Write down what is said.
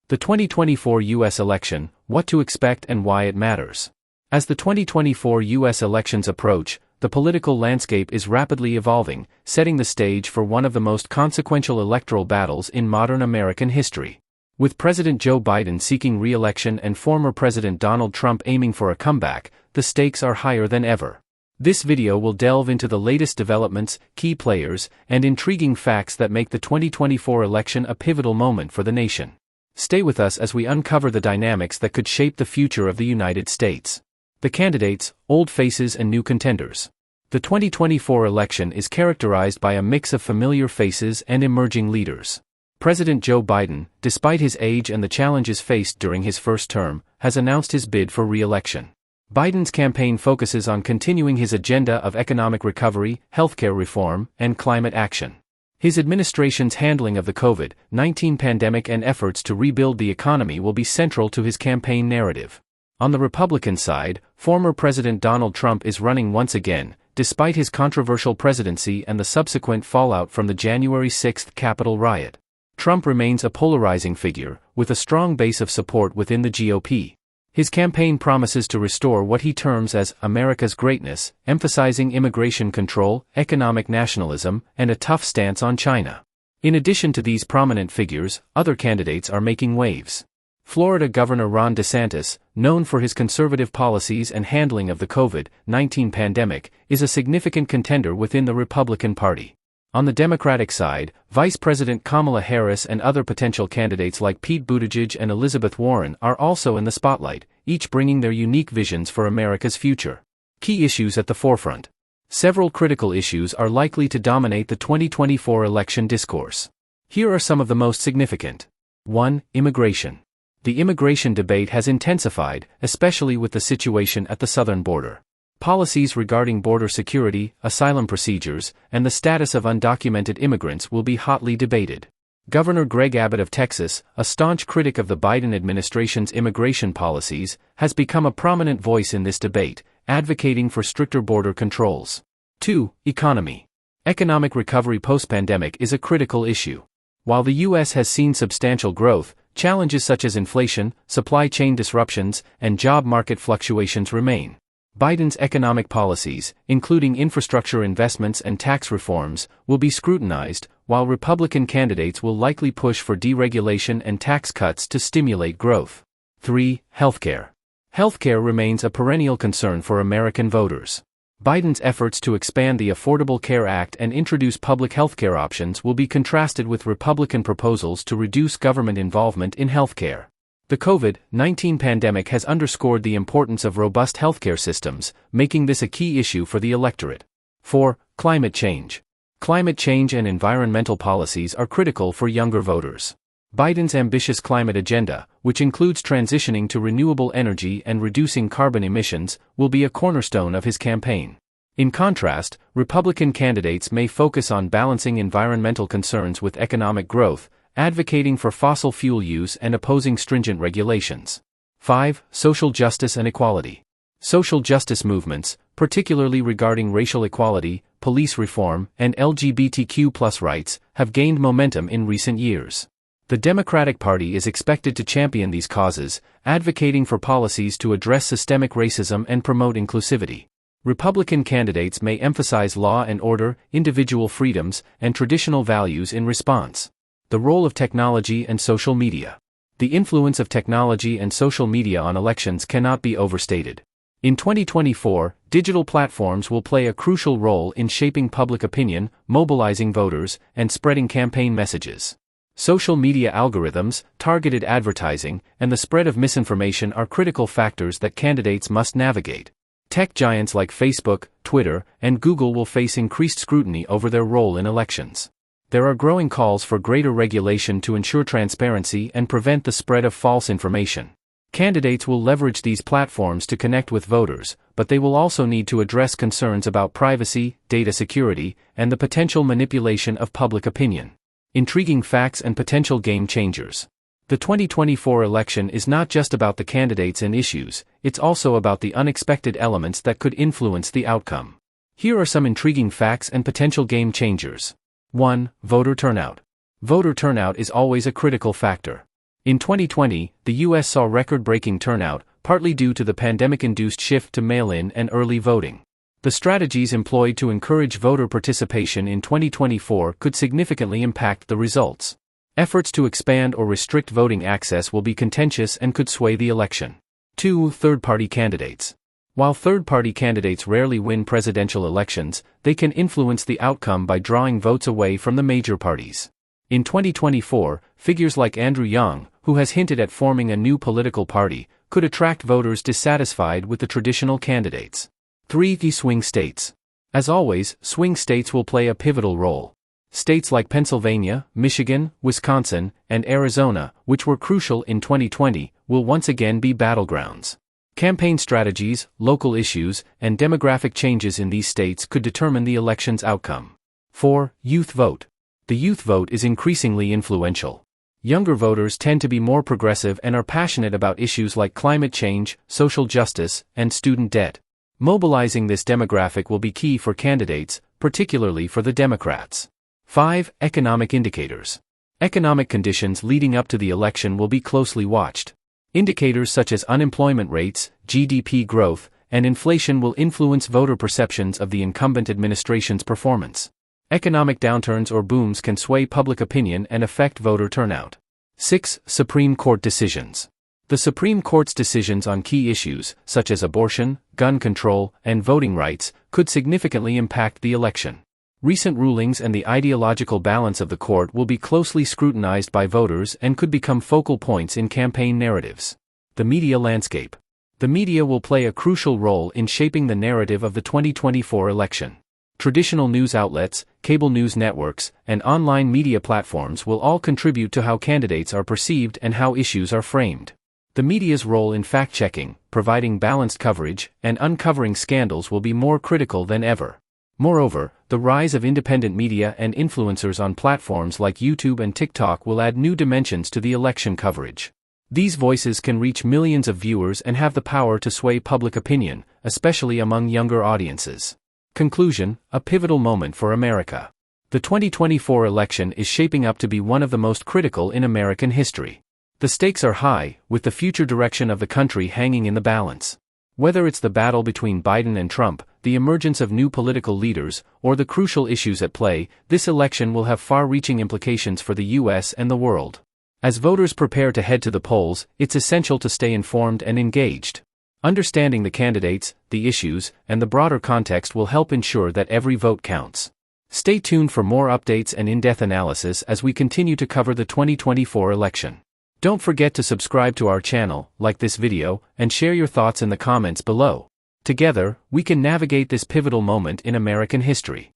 The 2024 U.S. election, what to expect and why it matters. As the 2024 U.S. elections approach, the political landscape is rapidly evolving, setting the stage for one of the most consequential electoral battles in modern American history. With President Joe Biden seeking re-election and former President Donald Trump aiming for a comeback, the stakes are higher than ever. This video will delve into the latest developments, key players, and intriguing facts that make the 2024 election a pivotal moment for the nation. Stay with us as we uncover the dynamics that could shape the future of the United States. The candidates, old faces and new contenders. The 2024 election is characterized by a mix of familiar faces and emerging leaders. President Joe Biden, despite his age and the challenges faced during his first term, has announced his bid for re-election. Biden's campaign focuses on continuing his agenda of economic recovery, healthcare reform, and climate action. His administration's handling of the COVID-19 pandemic and efforts to rebuild the economy will be central to his campaign narrative. On the Republican side, former President Donald Trump is running once again, despite his controversial presidency and the subsequent fallout from the January 6 Capitol riot. Trump remains a polarizing figure, with a strong base of support within the GOP. His campaign promises to restore what he terms as America's greatness, emphasizing immigration control, economic nationalism, and a tough stance on China. In addition to these prominent figures, other candidates are making waves. Florida Governor Ron DeSantis, known for his conservative policies and handling of the COVID-19 pandemic, is a significant contender within the Republican Party. On the Democratic side, Vice President Kamala Harris and other potential candidates like Pete Buttigieg and Elizabeth Warren are also in the spotlight, each bringing their unique visions for America's future. Key issues at the forefront. Several critical issues are likely to dominate the 2024 election discourse. Here are some of the most significant. 1. Immigration. The immigration debate has intensified, especially with the situation at the southern border. Policies regarding border security, asylum procedures, and the status of undocumented immigrants will be hotly debated. Governor Greg Abbott of Texas, a staunch critic of the Biden administration's immigration policies, has become a prominent voice in this debate, advocating for stricter border controls. 2. Economy. Economic recovery post-pandemic is a critical issue. While the U.S. has seen substantial growth, challenges such as inflation, supply chain disruptions, and job market fluctuations remain. Biden's economic policies, including infrastructure investments and tax reforms, will be scrutinized, while Republican candidates will likely push for deregulation and tax cuts to stimulate growth. 3. Healthcare. Healthcare remains a perennial concern for American voters. Biden's efforts to expand the Affordable Care Act and introduce public healthcare options will be contrasted with Republican proposals to reduce government involvement in healthcare. The COVID-19 pandemic has underscored the importance of robust healthcare systems, making this a key issue for the electorate. 4. Climate change. Climate change and environmental policies are critical for younger voters. Biden's ambitious climate agenda, which includes transitioning to renewable energy and reducing carbon emissions, will be a cornerstone of his campaign. In contrast, Republican candidates may focus on balancing environmental concerns with economic growth, advocating for fossil fuel use and opposing stringent regulations. 5. Social justice and equality. Social justice movements, particularly regarding racial equality, police reform, and LGBTQ+ rights, have gained momentum in recent years. The Democratic Party is expected to champion these causes, advocating for policies to address systemic racism and promote inclusivity. Republican candidates may emphasize law and order, individual freedoms, and traditional values in response. The role of technology and social media. The influence of technology and social media on elections cannot be overstated. In 2024, digital platforms will play a crucial role in shaping public opinion, mobilizing voters, and spreading campaign messages. Social media algorithms, targeted advertising, and the spread of misinformation are critical factors that candidates must navigate. Tech giants like Facebook, Twitter, and Google will face increased scrutiny over their role in elections. There are growing calls for greater regulation to ensure transparency and prevent the spread of false information. Candidates will leverage these platforms to connect with voters, but they will also need to address concerns about privacy, data security, and the potential manipulation of public opinion. Intriguing facts and potential game changers. The 2024 election is not just about the candidates and issues, it's also about the unexpected elements that could influence the outcome. Here are some intriguing facts and potential game changers. 1. Voter turnout. Voter turnout is always a critical factor. In 2020, the U.S. saw record-breaking turnout, partly due to the pandemic-induced shift to mail-in and early voting. The strategies employed to encourage voter participation in 2024 could significantly impact the results. Efforts to expand or restrict voting access will be contentious and could sway the election. 2. Third-party candidates. While third-party candidates rarely win presidential elections, they can influence the outcome by drawing votes away from the major parties. In 2024, figures like Andrew Yang, who has hinted at forming a new political party, could attract voters dissatisfied with the traditional candidates. 3. The swing states. As always, swing states will play a pivotal role. States like Pennsylvania, Michigan, Wisconsin, and Arizona, which were crucial in 2020, will once again be battlegrounds. Campaign strategies, local issues, and demographic changes in these states could determine the election's outcome. 4. Youth vote. The youth vote is increasingly influential. Younger voters tend to be more progressive and are passionate about issues like climate change, social justice, and student debt. Mobilizing this demographic will be key for candidates, particularly for the Democrats. 5. Economic indicators. Economic conditions leading up to the election will be closely watched. Indicators such as unemployment rates, GDP growth, and inflation will influence voter perceptions of the incumbent administration's performance. Economic downturns or booms can sway public opinion and affect voter turnout. 6. Supreme Court decisions. The Supreme Court's decisions on key issues, such as abortion, gun control, and voting rights, could significantly impact the election. Recent rulings and the ideological balance of the court will be closely scrutinized by voters and could become focal points in campaign narratives. The media landscape. The media will play a crucial role in shaping the narrative of the 2024 election. Traditional news outlets, cable news networks, and online media platforms will all contribute to how candidates are perceived and how issues are framed. The media's role in fact-checking, providing balanced coverage, and uncovering scandals will be more critical than ever. Moreover, the rise of independent media and influencers on platforms like YouTube and TikTok will add new dimensions to the election coverage. These voices can reach millions of viewers and have the power to sway public opinion, especially among younger audiences. Conclusion: a pivotal moment for America. The 2024 election is shaping up to be one of the most critical in American history. The stakes are high, with the future direction of the country hanging in the balance. Whether it's the battle between Biden and Trump, the emergence of new political leaders, or the crucial issues at play, this election will have far-reaching implications for the U.S. and the world. As voters prepare to head to the polls, it's essential to stay informed and engaged. Understanding the candidates, the issues, and the broader context will help ensure that every vote counts. Stay tuned for more updates and in-depth analysis as we continue to cover the 2024 election. Don't forget to subscribe to our channel, like this video, and share your thoughts in the comments below. Together, we can navigate this pivotal moment in American history.